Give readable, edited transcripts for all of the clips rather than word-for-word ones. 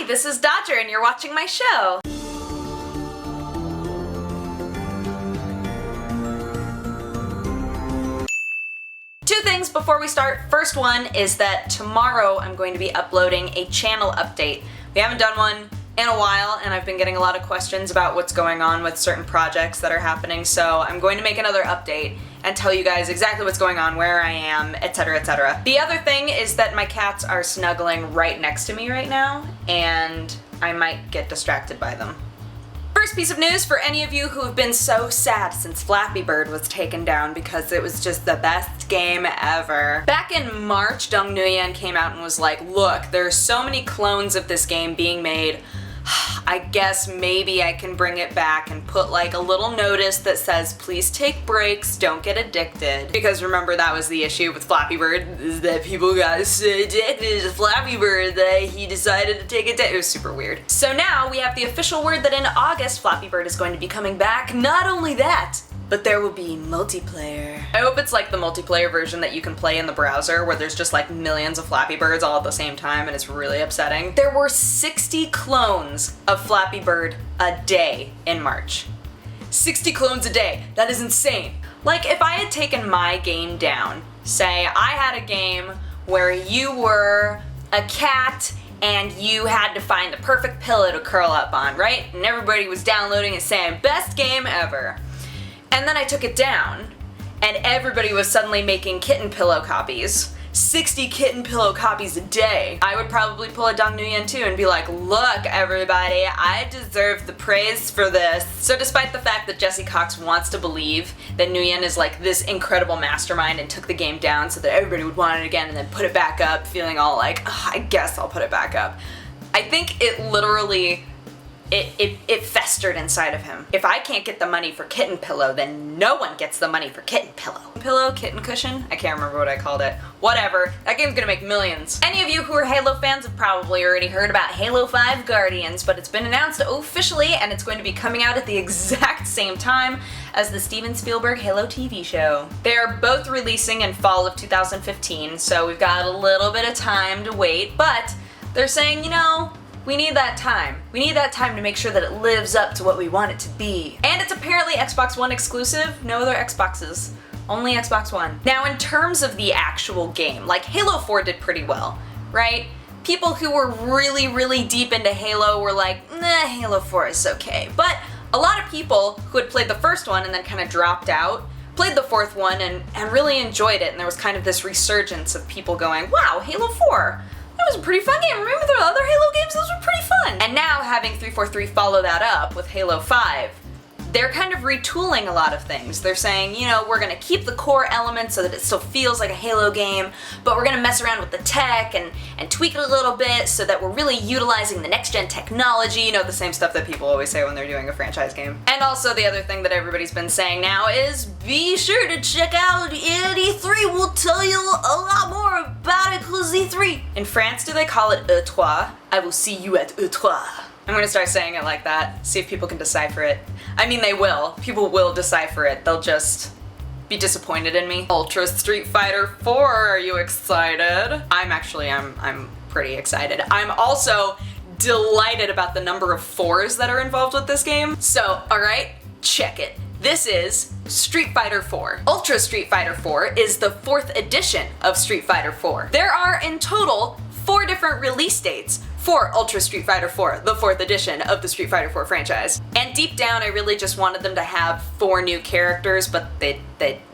Hi, this is Dodger and you're watching my show. Two things before we start. First one is that tomorrow I'm going to be uploading a channel update. We haven't done one in a while and I've been getting a lot of questions about what's going on with certain projects that are happening, so I'm going to make another update and tell you guys exactly what's going on, where I am, etc, etc. The other thing is that my cats are snuggling right next to me right now and I might get distracted by them. First piece of news for any of you who have been so sad since Flappy Bird was taken down because it was just the best game ever. Back in March, NEWZ came out and was like, look, there's so many clones of this game being made, I guess maybe I can bring it back and put like a little notice that says, please take breaks, don't get addicted. Because remember, that was the issue with Flappy Bird, is that people got so addicted to Flappy Bird that he decided to take it down. It was super weird. So now we have the official word that in August, Flappy Bird is going to be coming back. Not only that, but there will be multiplayer. I hope it's like the multiplayer version that you can play in the browser where there's just like millions of Flappy Birds all at the same time and it's really upsetting. There were 60 clones of Flappy Bird a day in March. 60 clones a day. That is insane. Like if I had taken my game down, say I had a game where you were a cat and you had to find the perfect pillow to curl up on, right? And everybody was downloading and saying, best game ever. And then I took it down, and everybody was suddenly making kitten pillow copies. 60 kitten pillow copies a day. I would probably pull a NEWZ too and be like, look everybody, I deserve the praise for this. So despite the fact that Jesse Cox wants to believe that NEWZ is like this incredible mastermind and took the game down so that everybody would want it again and then put it back up feeling all like, oh, I guess I'll put it back up. I think it literally, it festered inside of him. If I can't get the money for kitten pillow, then no one gets the money for kitten pillow. Pillow, kitten cushion? I can't remember what I called it. Whatever. That game's gonna make millions. Any of you who are Halo fans have probably already heard about Halo 5 Guardians, but it's been announced officially and it's going to be coming out at the exact same time as the Steven Spielberg Halo TV show. They are both releasing in fall of 2015, so we've got a little bit of time to wait, but they're saying, you know, we need that time. We need that time to make sure that it lives up to what we want it to be. And it's apparently Xbox One exclusive, no other Xboxes, only Xbox One. Now in terms of the actual game, like Halo 4 did pretty well, right? People who were really, really deep into Halo were like, nah, Halo 4 is okay. But a lot of people who had played the first one and then kind of dropped out, played the fourth one and really enjoyed it, and there was kind of this resurgence of people going, wow, Halo 4. That was a pretty fun game. Remember the other Halo games? Those were pretty fun. And now having 343 follow that up with Halo 5, they're kind of retooling a lot of things. They're saying, you know, we're gonna keep the core elements so that it still feels like a Halo game, but we're gonna mess around with the tech and tweak it a little bit so that we're really utilizing the next-gen technology, you know, the same stuff that people always say when they're doing a franchise game. And also the other thing that everybody's been saying now is be sure to check out E3. We'll tell you a lot more about it because E3. In France, do they call it E3? I will see you at E3. I'm gonna start saying it like that, see if people can decipher it. I mean, they will. People will decipher it. They'll just be disappointed in me. Ultra Street Fighter 4, are you excited? I'm pretty excited. I'm also delighted about the number of 4s that are involved with this game. So, alright, check it. This is Street Fighter 4. Ultra Street Fighter 4 is the 4th edition of Street Fighter 4. There are in total 4 different release dates for Ultra Street Fighter 4, the 4th edition of the Street Fighter 4 franchise. And deep down, I really just wanted them to have 4 new characters, but they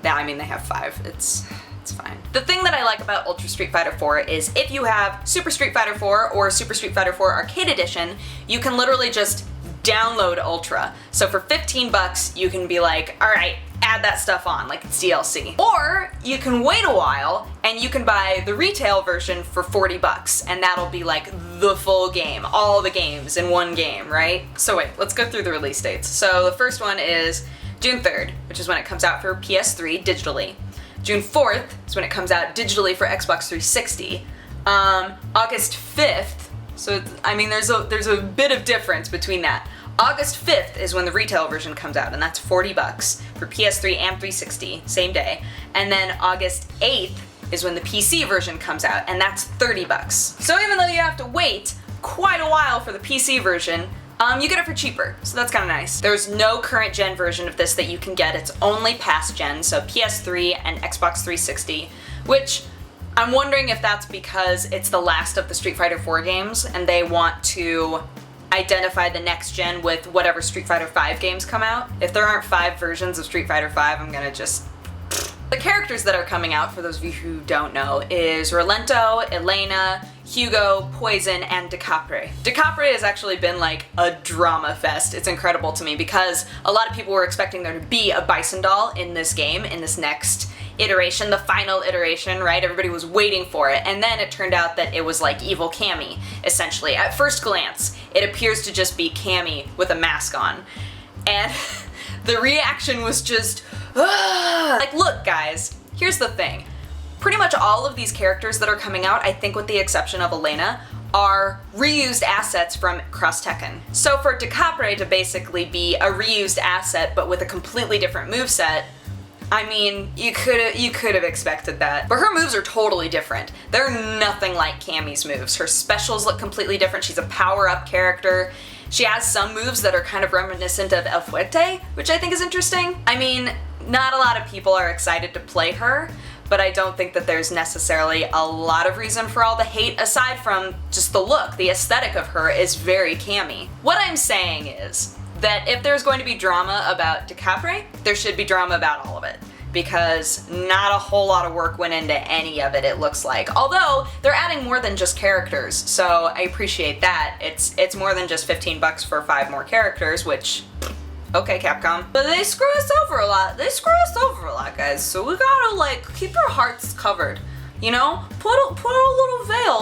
have 5. It's fine. The thing that I like about Ultra Street Fighter 4 is if you have Super Street Fighter 4 or Super Street Fighter 4 Arcade Edition, you can literally just download Ultra. So for 15 bucks, you can be like, all right, add that stuff on, like it's DLC. Or you can wait a while and you can buy the retail version for 40 bucks and that'll be like the full game, all the games in one game, right? So wait, let's go through the release dates. So the first one is June 3rd, which is when it comes out for PS3 digitally. June 4th is when it comes out digitally for Xbox 360. August 5th, so I mean there's a bit of difference between that. August 5th is when the retail version comes out, and that's 40 bucks for PS3 and 360, same day. And then August 8th is when the PC version comes out, and that's 30 bucks. So even though you have to wait, quite a while for the PC version, you get it for cheaper, so that's kind of nice. There's no current gen version of this that you can get. It's only past gen, so PS3 and Xbox 360, which I'm wondering if that's because it's the last of the Street Fighter 4 games and they want to identify the next gen with whatever Street Fighter 5 games come out. If there aren't 5 versions of Street Fighter 5, I'm gonna just... The characters that are coming out, for those of you who don't know, is Rolento, Elena, Hugo, Poison, and Decapre. Decapre has actually been like a drama fest. It's incredible to me because a lot of people were expecting there to be a Bison doll in this game, in this next iteration, the final iteration, right? Everybody was waiting for it, and then it turned out that it was like evil Cammy, essentially. At first glance, it appears to just be Cammy with a mask on. And the reaction was just, like, look guys, here's the thing. Pretty much all of these characters that are coming out, I think with the exception of Elena, are reused assets from Cross Tekken. So for Decapre to basically be a reused asset but with a completely different moveset, I mean, you could have expected that. But her moves are totally different. They're nothing like Cammy's moves. Her specials look completely different. She's a power-up character. She has some moves that are kind of reminiscent of El Fuerte, which I think is interesting. I mean, not a lot of people are excited to play her, but I don't think that there's necessarily a lot of reason for all the hate aside from just the look. The aesthetic of her is very Cammy. What I'm saying is that if there's going to be drama about Decapre, there should be drama about all of it, because not a whole lot of work went into any of it, it looks like. Although, they're adding more than just characters, so I appreciate that. It's more than just $15 for 5 more characters, which, okay, Capcom. But they screw us over a lot. They screw us over a lot, guys, so we gotta, like, keep our hearts covered. You know, put a little veil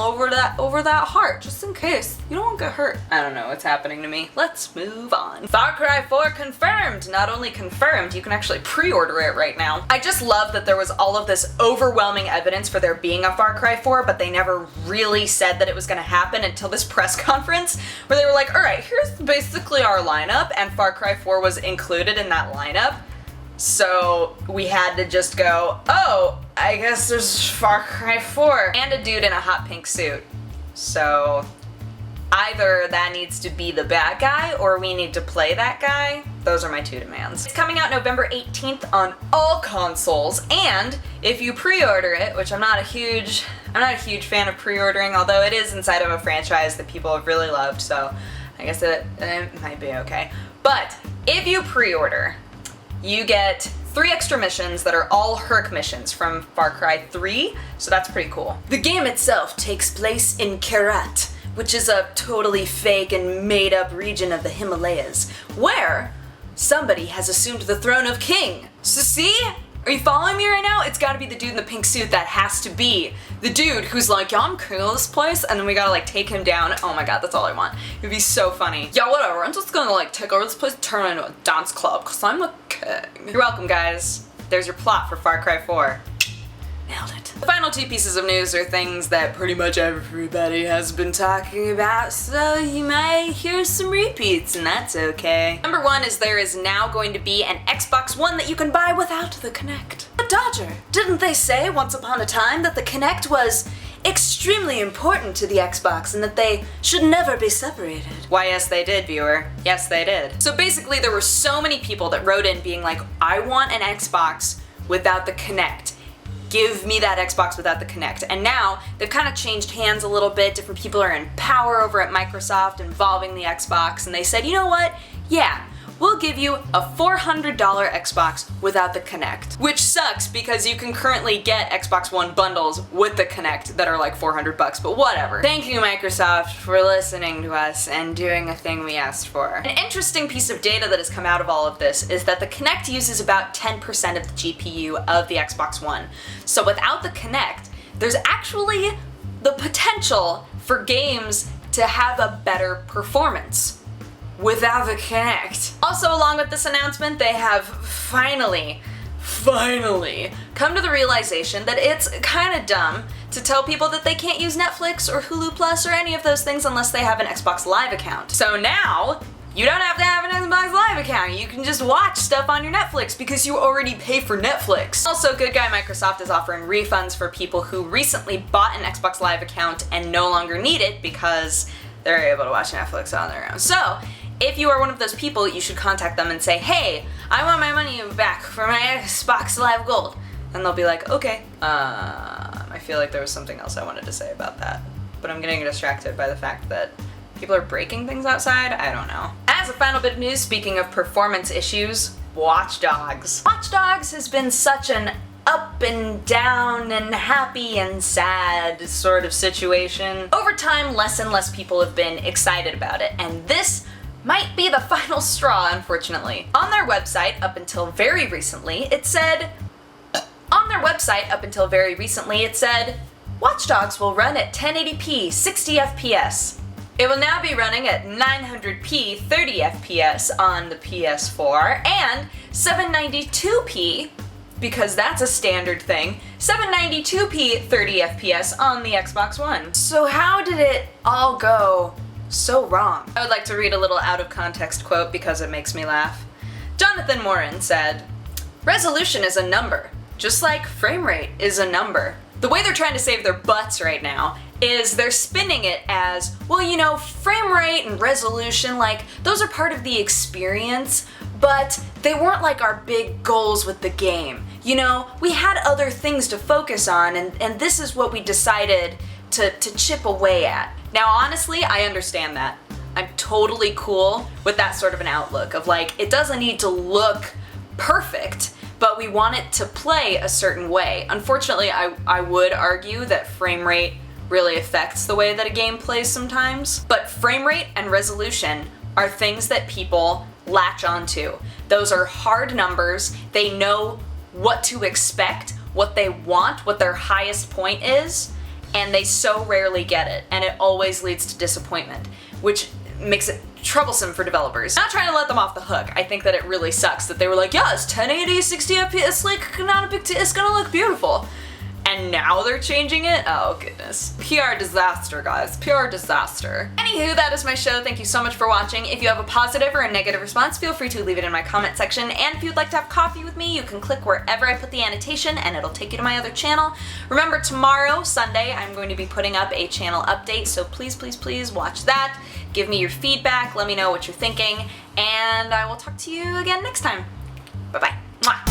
over that heart, just in case you don't get hurt. I don't know what's happening to me. Let's move on. Far Cry 4 confirmed. Not only confirmed, you can actually pre-order it right now. I just love that there was all of this overwhelming evidence for there being a Far Cry 4, but they never really said that it was gonna happen until this press conference, where they were like, all right, here's basically our lineup, and Far Cry 4 was included in that lineup. So we had to just go, oh, I guess there's Far Cry 4. And a dude in a hot pink suit. So either that needs to be the bad guy or we need to play that guy. Those are my 2 demands. It's coming out November 18th on all consoles, and if you pre-order it, which I'm not a huge fan of pre-ordering, although it is inside of a franchise that people have really loved, so I guess it might be okay. But if you pre-order, you get 3 extra missions that are all Herc missions from Far Cry 3, so that's pretty cool. The game itself takes place in Karat, which is a totally fake and made-up region of the Himalayas, where somebody has assumed the throne of king. So see? Are you following me right now? It's gotta be the dude in the pink suit. That has to be the dude who's like, yeah, I'm king of this place, and then we gotta like take him down. Oh my god, that's all I want. It'd be so funny. Yeah, whatever, I'm just gonna like take over this place and turn it into a dance club, cause I'm the king. You're welcome, guys. There's your plot for Far Cry 4. Nailed it. The final 2 pieces of news are things that pretty much everybody has been talking about, so you might hear some repeats, and that's okay. Number 1 is there is now going to be an Xbox One that you can buy without the Kinect. But Dodger, didn't they say once upon a time that the Kinect was extremely important to the Xbox and that they should never be separated? Why, yes they did, viewer. Yes they did. So basically there were so many people that wrote in being like, I want an Xbox without the Kinect. Give me that Xbox without the Kinect. And now they've kind of changed hands a little bit. Different people are in power over at Microsoft involving the Xbox, and they said, you know what? Yeah, we'll give you a $400 Xbox without the Kinect. Which sucks because you can currently get Xbox One bundles with the Kinect that are like $400, but whatever. Thank you, Microsoft, for listening to us and doing a thing we asked for. An interesting piece of data that has come out of all of this is that the Kinect uses about 10% of the GPU of the Xbox One. So without the Kinect, there's actually the potential for games to have a better performance without the Kinect. Also, along with this announcement, they have finally come to the realization that it's kind of dumb to tell people that they can't use Netflix or Hulu Plus or any of those things unless they have an Xbox Live account. So now, you don't have to have an Xbox Live account. You can just watch stuff on your Netflix because you already pay for Netflix. Also, good guy Microsoft is offering refunds for people who recently bought an Xbox Live account and no longer need it because they're able to watch Netflix on their own. So, if you are one of those people, you should contact them and say, hey, I want my money back for my Xbox Live Gold. And they'll be like, okay. I feel like there was something else I wanted to say about that, but I'm getting distracted by the fact that people are breaking things outside. I don't know. As a final bit of news, speaking of performance issues, Watch Dogs. Watch Dogs has been such an up and down and happy and sad sort of situation. Over time, less and less people have been excited about it, and this might be the final straw, unfortunately. On their website, up until very recently, it said, Watch Dogs will run at 1080p 60 FPS. It will now be running at 900p 30 FPS on the PS4 and 792p, because that's a standard thing, 792p 30 FPS on the Xbox One. So how did it all go so wrong? I would like to read a little out of context quote because it makes me laugh. Jonathan Morin said, "Resolution is a number, just like frame rate is a number." The way they're trying to save their butts right now is they're spinning it as, well, you know, frame rate and resolution, like, those are part of the experience, but they weren't like our big goals with the game. You know, we had other things to focus on, and this is what we decided to chip away at. Now, honestly, I understand that. I'm totally cool with that sort of an outlook of like, it doesn't need to look perfect, but we want it to play a certain way. Unfortunately, I would argue that frame rate really affects the way that a game plays sometimes. But frame rate and resolution are things that people latch onto. Those are hard numbers. They know what to expect, what they want, what their highest point is, and they so rarely get it, and it always leads to disappointment, which makes it troublesome for developers. Not trying to let them off the hook. I think that it really sucks that they were like, yeah, it's 1080, 60 FPS, it's like not a big deal, it's gonna look beautiful. And now they're changing it? Oh goodness. PR disaster, guys. PR disaster. Anywho, that is my show. Thank you so much for watching. If you have a positive or a negative response, feel free to leave it in my comment section. And if you'd like to have coffee with me, you can click wherever I put the annotation and it'll take you to my other channel. Remember, tomorrow, Sunday, I'm going to be putting up a channel update, so please, please, please watch that. Give me your feedback, let me know what you're thinking, and I will talk to you again next time. Bye-bye. Mwah.